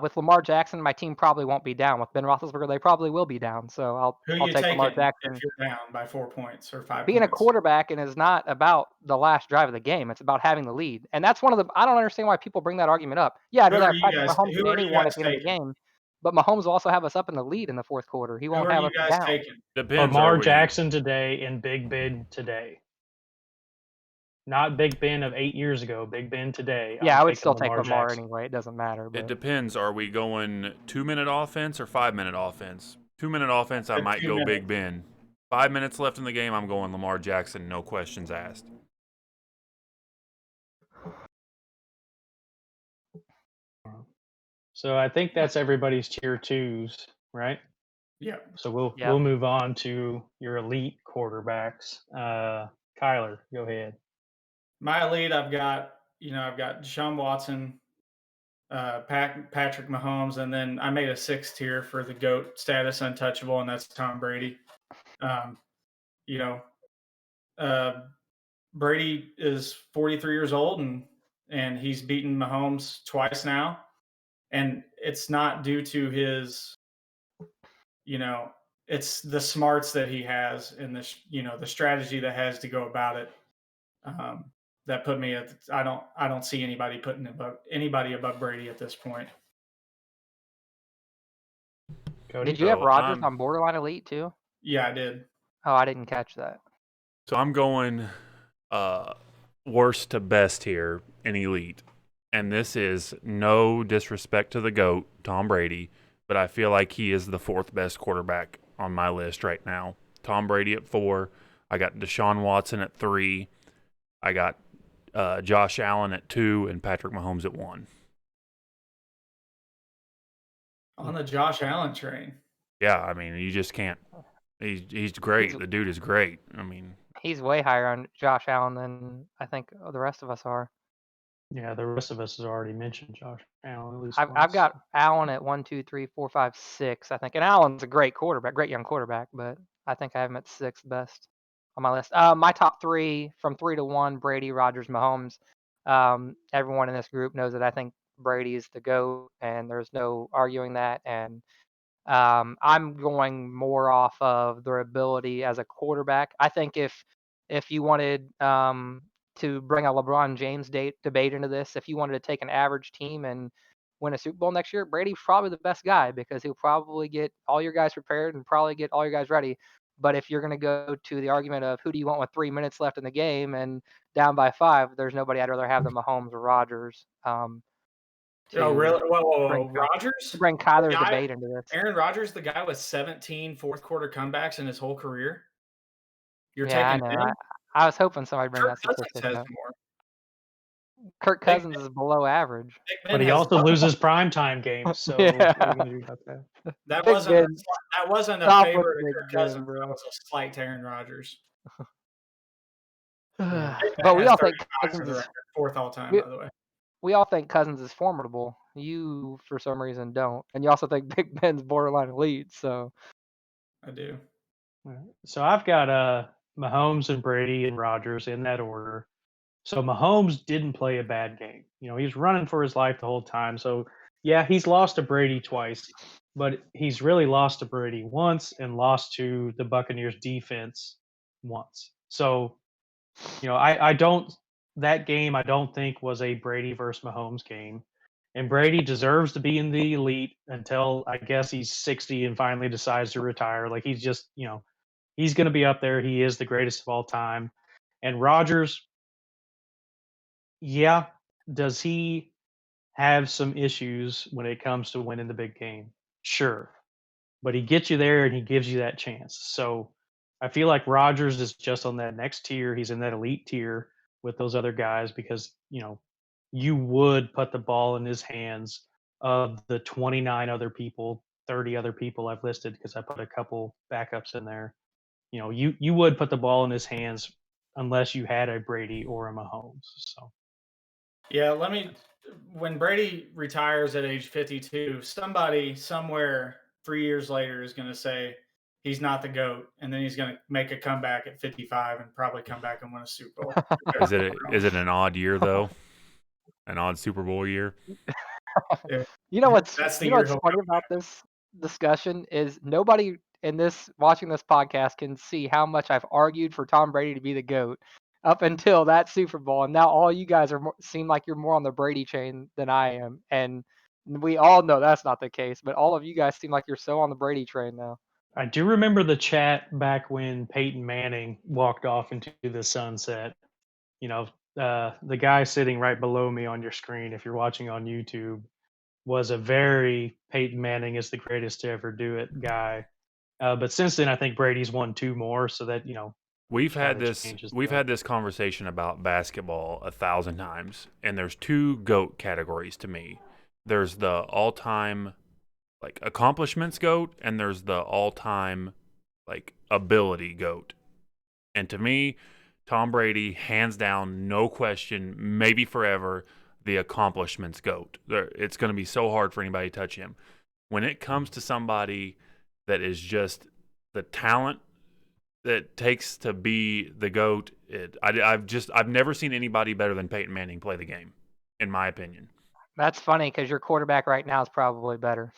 With Lamar Jackson, my team probably won't be down. With Ben Roethlisberger, they probably will be down. So Who I'll you take Lamar taking Jackson. if you're down by 4 points or 5 Being a points? quarterback and is not about the last drive of the game. It's about having the lead, and that's one of the. I don't understand why people bring that argument up. Yeah, I'd Who rather are have you Patrick guys? Mahomes Who than are you anyone guys at the end of the taking? game, but Mahomes will also have us up in the lead in the fourth quarter. He Who won't are have you us guys down. taking? Depends. Lamar Are we? Jackson today and Big Ben today. Not Big Ben of 8 years ago. Big Ben today. Yeah, I'm I would taking still take Lamar Lamar Jackson. anyway. It doesn't matter. It But depends. Are we going 2-minute offense or 5-minute offense? 2-minute offense, I At might 2 go minutes. Big Ben. 5 minutes left in the game, I'm going Lamar Jackson, no questions asked. So I think that's everybody's tier twos, right? Yeah. So we'll yeah, we'll move on to your elite quarterbacks. Kyler, go ahead. My lead, I've got Deshaun Watson, Patrick Mahomes, and then I made a 6th tier for the GOAT status untouchable, and that's Tom Brady. Um, you know, uh, Brady is 43 years old, and he's beaten Mahomes twice now, and it's not due to his, it's the smarts that he has and the strategy that has to go about it. Um, that put me at. I don't see anybody putting anybody above Brady at this point. Cody. did you have So Rodgers on borderline elite too? Yeah, I did. Oh, I didn't catch that. So I'm going worst to best here in elite. And this is no disrespect to the GOAT, Tom Brady, but I feel like he is the 4th best quarterback on my list right now. Tom Brady at 4. I got Deshaun Watson at 3. I got Josh Allen at 2 and Patrick Mahomes at 1. On the Josh Allen train. Yeah, I mean, you just can't. He's great. The dude is great. I mean, He's way higher on Josh Allen than I think the rest of us are. Yeah, the rest of us has already mentioned Josh Allen at least I've once. got Allen at 1, 2, 3, 4, 5, 6, I think. And Allen's a great quarterback, great young quarterback, but I think I have him at 6th best. on my list. My top three from 3 to 1: Brady, Rodgers, Mahomes. Everyone in this group knows that I think Brady is the GOAT, and there's no arguing that. And I'm going more off of their ability as a quarterback. I think if you wanted to bring a LeBron James debate into this, if you wanted to take an average team and win a Super Bowl next year, Brady's probably the best guy because he'll probably get all your guys prepared and probably get all your guys ready. But if you're going to go to the argument of who do you want with 3 minutes left in the game and down by 5, there's nobody I'd rather have than Mahomes or Rodgers. Oh, To really? Whoa. bring Rodgers? to bring The Kyler's guy, debate into this. Aaron Rodgers, the guy with 17 fourth quarter comebacks in his whole career? You're Yeah, I taking know. him? I was hoping somebody'd bring Kirk that Cousins statistic has up. more. Kirk Big Cousins is below average. Big But Ben he has also one. loses primetime games. So what Yeah. are you gonna do about that? That Big wasn't Ben. that wasn't a Stop with favor to Big Kirk Ben, Cousins. That bro. was a slight to Aaron Rodgers. Yeah. Big Ben But we has all 35 think for Cousins the is record, fourth all time, we, by the way. we all think Cousins is formidable. You for some reason don't. And you also think Big Ben's borderline elite, so I do. All right. So I've got Mahomes and Brady and Rodgers in that order. So Mahomes didn't play a bad game. You know, he's running for his life the whole time. So yeah, he's lost to Brady twice, but he's really lost to Brady once and lost to the Buccaneers defense once. So, you know, I don't that game I don't think was a Brady versus Mahomes game. And Brady deserves to be in the elite until I guess he's 60 and finally decides to retire. Like he's just, you know, he's going to be up there. He is the greatest of all time. And Rodgers, yeah, does he have some issues when it comes to winning the big game? Sure. But he gets you there and he gives you that chance. So I feel like Rodgers is just on that next tier. He's in that elite tier with those other guys because, you know, you would put the ball in his hands of the 29 other people, 30 other people I've listed because I put a couple backups in there. You know, you would put the ball in his hands unless you had a Brady or a Mahomes. So Yeah, when Brady retires at age 52, somebody somewhere 3 years later is going to say he's not the GOAT, and then he's going to make a comeback at 55 and probably come back and win a Super Bowl. Is it an odd year though? An odd Super Bowl year? Yeah. You know what's That's the you know year what's he'll funny come about this discussion is nobody in this watching this podcast can see how much I've argued for Tom Brady to be the GOAT up until that Super Bowl, and now all you guys seem like you're more on the Brady train than I am, and we all know that's not the case. But all of you guys seem like you're so on the Brady train now. I do remember the chat back when Peyton Manning walked off into the sunset. You know, the guy sitting right below me on your screen, if you're watching on YouTube, was a very Peyton Manning is the greatest to ever do it guy. But since then, I think Brady's won 2 more, so that you know We've had kind of this changes. we've had this conversation about basketball 1,000 times, and there's 2 GOAT categories to me. There's the all-time like accomplishments GOAT, and there's the all-time like ability GOAT. And to me, Tom Brady, hands down, no question, maybe forever, the accomplishments GOAT. It's going to be so hard for anybody to touch him. When it comes to somebody that is just the talent that takes to be the GOAT, I've never seen anybody better than Peyton Manning play the game, in my opinion. That's funny because your quarterback right now is probably better.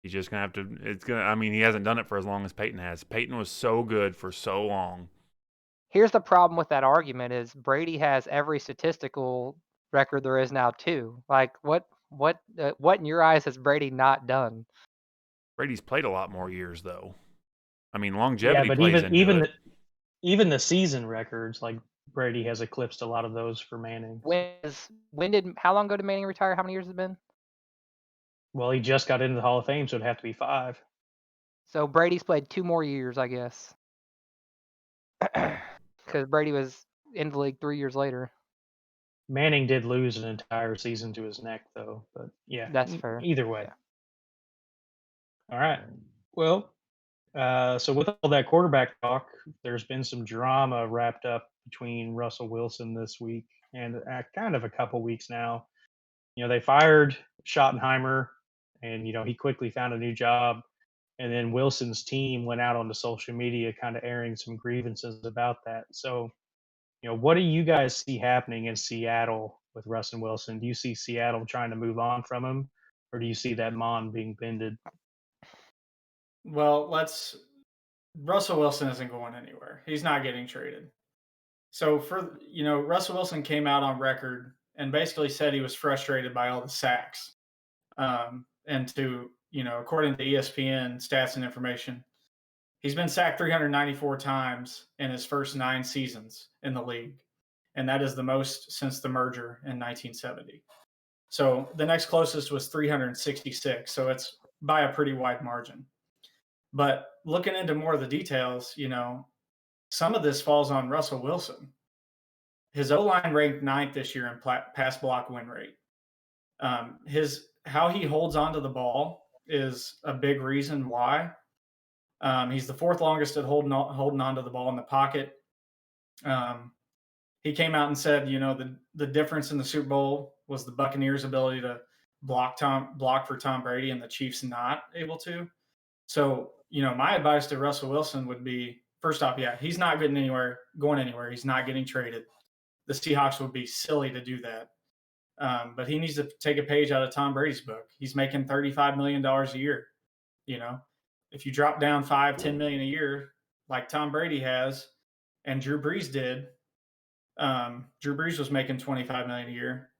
He's just gonna have to. It's gonna. I mean, he hasn't done it for as long as Peyton has. Peyton was so good for so long. Here's the problem with that argument is Brady has every statistical record there is now too. Like what in your eyes has Brady not done? Brady's played a lot more years, though. I mean, Yeah, longevity but plays into it. even the season records, like Brady has eclipsed a lot of those for Manning. How long ago did Manning retire? How many years has it been? Well, he just got into the Hall of Fame, so it'd have to be 5. So Brady's played 2 more years, I guess. Because Brady was in the league 3 years later. Manning did lose an entire season to his neck, though. But yeah, That's fair. either way. Yeah. All right. Well, so with all that quarterback talk, there's been some drama wrapped up between Russell Wilson this week and kind of a couple weeks now. You know, they fired Schottenheimer, and you know he quickly found a new job. And then Wilson's team went out onto social media kind of airing some grievances about that. So, what do you guys see happening in Seattle with Russ and Wilson? Do you see Seattle trying to move on from him, or do you see that bond being bended? Well, Russell Wilson isn't going anywhere. He's not getting traded. So Russell Wilson came out on record and basically said he was frustrated by all the sacks. And according to ESPN stats and information, he's been sacked 394 times in his first 9 seasons in the league. And that is the most since the merger in 1970. So the next closest was 366. So it's by a pretty wide margin. But looking into more of the details, some of this falls on Russell Wilson. His O-line ranked 9th this year in pass block win rate. How he holds onto the ball is a big reason why. He's the 4th longest at holding onto the ball in the pocket. He came out and said, the difference in the Super Bowl was the Buccaneers' ability to block for Tom Brady, and the Chiefs not able to. So, my advice to Russell Wilson would be, first off, he's not going anywhere. He's not getting traded. The Seahawks would be silly to do that. But he needs to take a page out of Tom Brady's book. He's making $35 million a year. If you drop down $5-10 million a year, like Tom Brady has, and Drew Brees did, Drew Brees was making $25 million a year.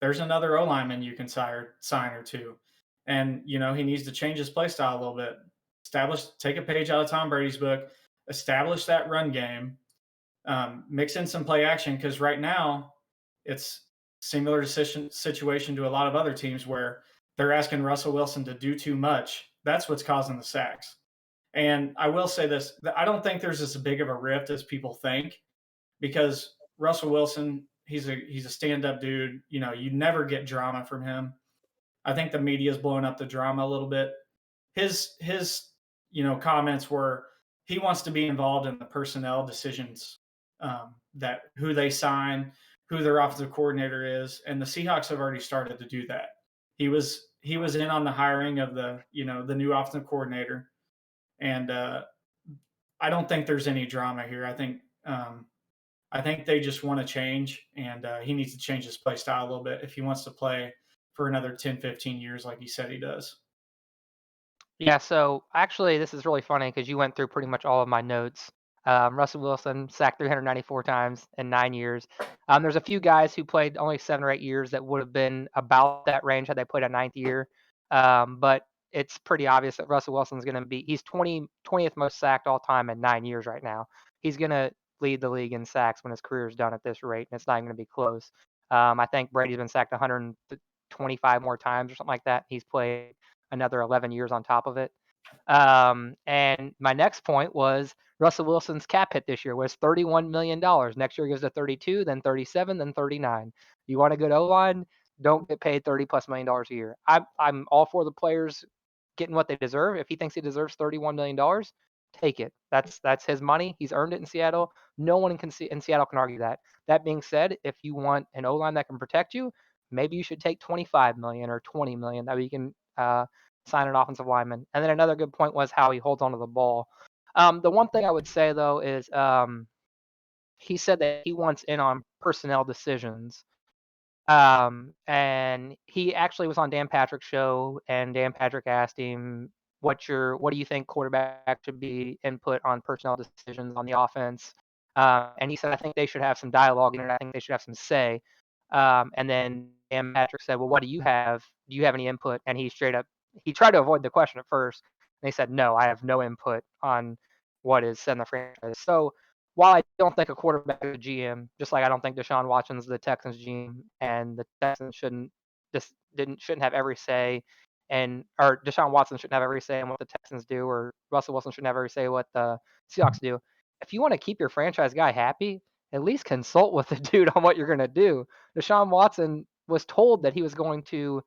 There's another O lineman you can sign or two, and he needs to change his play style a little bit. Take a page out of Tom Brady's book, establish that run game, mix in some play action, because right now it's similar situation to a lot of other teams where they're asking Russell Wilson to do too much. That's what's causing the sacks. And I will say this, I don't think there's as big of a rift as people think, because Russell Wilson, he's a stand-up dude. You never get drama from him. I think the media's blowing up the drama a little bit. His comments were he wants to be involved in the personnel decisions, that who they sign, who their offensive coordinator is, and the Seahawks have already started to do that. He was in on the hiring of the new offensive coordinator, and I don't think there's any drama here. I think they just want to change, and he needs to change his play style a little bit if he wants to play for another 10-15 years like he said he does. Yeah, so actually, this is really funny because you went through pretty much all of my notes. Russell Wilson sacked 394 times in 9 years. There's a few guys who played only 7 or 8 years that would have been about that range had they played a 9th year. But it's pretty obvious that Russell Wilson's going to he's 20th most sacked all time in 9 years right now. He's going to lead the league in sacks when his career is done at this rate, and it's not even going to be close. I think Brady's been sacked 125 more times or something like that. He's played another 11 years on top of it. And my next point was Russell Wilson's cap hit this year was $31 million. Next year goes to 32, then 37, then 39. You want a good O-line? Don't get paid $30+ million a year. I'm all for the players getting what they deserve. If he thinks he deserves $31 million, take it. That's his money. He's earned it in Seattle. No one in Seattle can argue that. That being said, if you want an O-line that can protect you, maybe you should take $25 million or $20 million. That way you can sign an offensive lineman. And then another good point was how he holds onto the ball. The one thing I would say, though, is he said that he wants in on personnel decisions. And he actually was on Dan Patrick's show, and Dan Patrick asked him, what do you think quarterback should be input on personnel decisions on the offense? And he said, I think they should have some dialogue in it. I think they should have some say. And then Dan Patrick said, well, what do you have? Do you have any input? And he tried to avoid the question at first. And he said, no, I have no input on what is said in the franchise. So while I don't think a quarterback is a GM, just like I don't think Deshaun Watson's the Texans GM, and the Texans shouldn't have every say, or Deshaun Watson shouldn't have every say in what the Texans do, or Russell Wilson shouldn't have every say what the Seahawks do. If you want to keep your franchise guy happy, at least consult with the dude on what you're going to do. Deshaun Watson was told that he was going to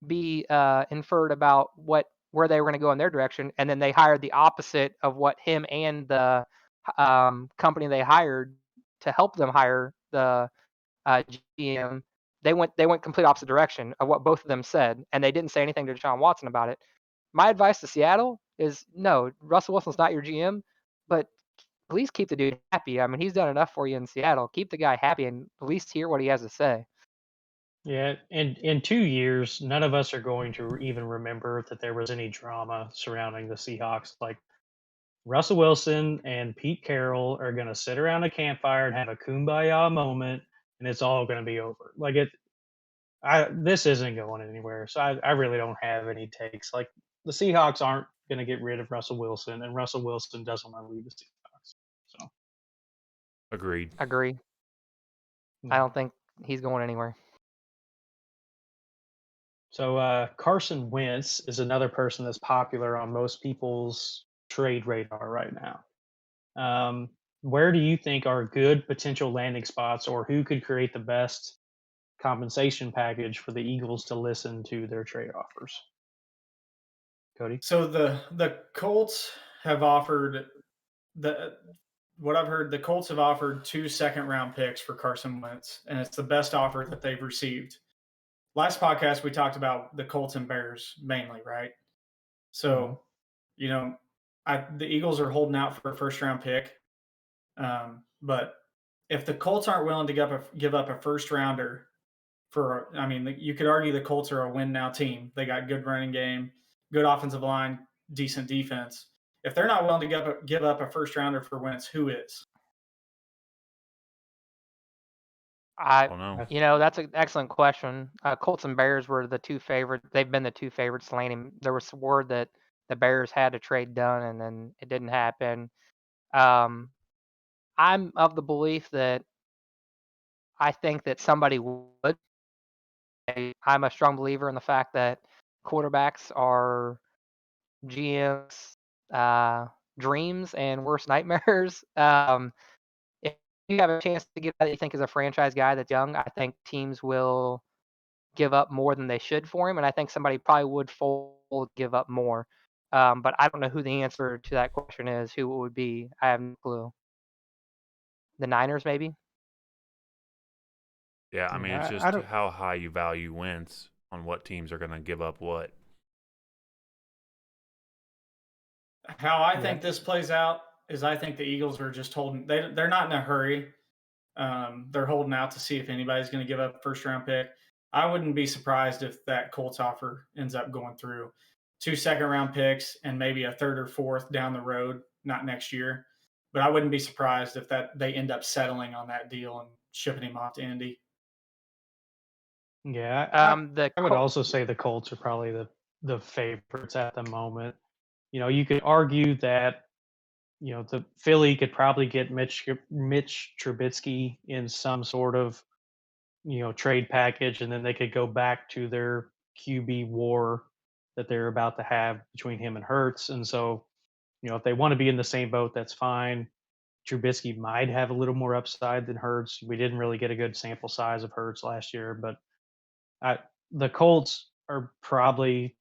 be inferred about where they were going to go in their direction, and then they hired the opposite of what him and the company they hired to help them hire the GM. They went complete opposite direction of what both of them said, and they didn't say anything to Deshaun Watson about it. My advice to Seattle is no, Russell Wilson's not your GM, but at least keep the dude happy. I mean, he's done enough for you in Seattle. Keep the guy happy and at least hear what he has to say. Yeah, in 2 years, none of us are going to even remember that there was any drama surrounding the Seahawks. Like Russell Wilson and Pete Carroll are going to sit around a campfire and have a kumbaya moment, and it's all going to be over. Like this isn't going anywhere. So I really don't have any takes. Like the Seahawks aren't going to get rid of Russell Wilson, and Russell Wilson doesn't want to leave the Seahawks. So Agreed. Agree. I yeah. don't think he's going anywhere. So Carson Wentz is another person that's popular on most people's trade radar right now. Where do you think are good potential landing spots, or who could create the best compensation package for the Eagles to listen to their trade offers? Cody? So the Colts have offered the what I've heard, the Colts have offered 2 second-round picks for Carson Wentz, and it's the best offer that they've received. Last podcast we talked about the Colts and Bears mainly, right? So, you know, the Eagles are holding out for a first-round pick, but if the Colts aren't willing to give up a first-rounder I mean, you could argue the Colts are a win now team. They got good running game, good offensive line, decent defense. If they're not willing to give up a first rounder for Wentz, who is? don't know. That's an excellent question. Colts and Bears were the two favorites. They've been the two favorites to land him. There was word that the Bears had a trade done, and then it didn't happen. I'm of the belief that I think that somebody would. I'm a strong believer in the fact that quarterbacks are GM's dreams and worst nightmares. If you have a chance to get that you think is a franchise guy that's young, I think teams will give up more than they should for him, and I think somebody probably would fold give up more. But I don't know who the answer to that question is. Who it would be? I have no clue. The Niners, maybe. Yeah, I mean, it's I just don't. how high you value Wentz on what teams are going to give up what. How I Yeah. think this plays out is I think the Eagles are just holding. They're not in a hurry. They're holding out to see if anybody's going to give up a first round pick. I wouldn't be surprised if that Colts offer ends up going through. 2 second-round picks and maybe a third or fourth down the road, not next year. But I wouldn't be surprised if they end up settling on that deal and shipping him off to Indy. Yeah, I would The also say the Colts are probably the favorites at the moment. You could argue that the Philly could probably get Mitch Trubisky in some sort of trade package, and then they could go back to their QB war that they're about to have between him and Hurts. And so, if they want to be in the same boat, that's fine. Trubisky might have a little more upside than Hurts. We didn't really get a good sample size of Hurts last year, but the Colts are probably,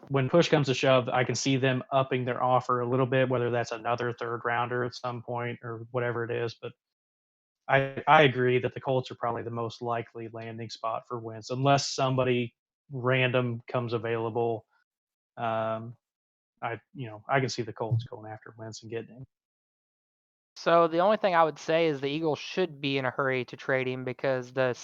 when push comes to shove, I can see them upping their offer a little bit, whether that's another third rounder at some point or whatever it is. But I agree that the Colts are probably the most likely landing spot for Wentz, unless somebody random comes available. I can see the Colts going after Wentz and getting him. So the only thing I would say is the Eagles should be in a hurry to trade him because the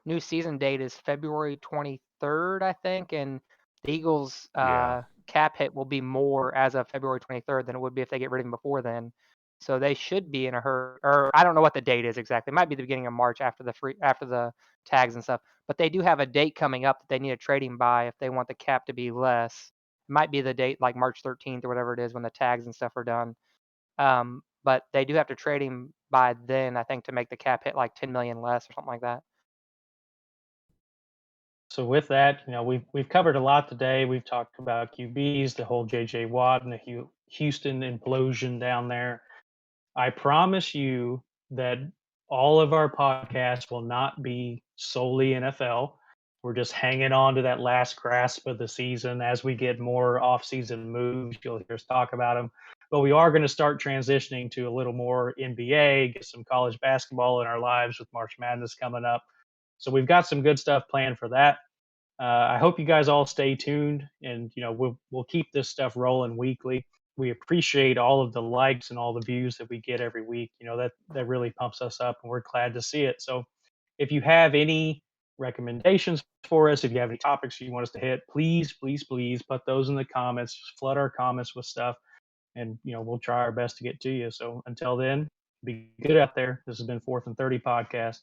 new season date is February 23rd, I think, and the Eagles' Yeah. cap hit will be more as of February 23rd than it would be if they get rid of him before then. So they should be in a hurry, or I don't know what the date is exactly. It might be the beginning of March after the tags and stuff. But they do have a date coming up that they need to trade him by if they want the cap to be less. It might be the date like March 13th or whatever it is when the tags and stuff are done. But they do have to trade him by then, I think, to make the cap hit like 10 million less or something like that. So with that, we've covered a lot today. We've talked about QBs, the whole JJ Watt and the Houston implosion down there. I promise you that all of our podcasts will not be solely NFL. We're just hanging on to that last grasp of the season. As we get more off-season moves, you'll hear us talk about them. But we are going to start transitioning to a little more NBA, get some college basketball in our lives with March Madness coming up. So we've got some good stuff planned for that. I hope you guys all stay tuned, and we'll keep this stuff rolling weekly. We appreciate all of the likes and all the views that we get every week. That really pumps us up, and we're glad to see it. So, if you have any recommendations for us, if you have any topics you want us to hit, please, please, please put those in the comments. Just flood our comments with stuff, and we'll try our best to get to you. So until then, be good out there. This has been 4th and 30 podcast.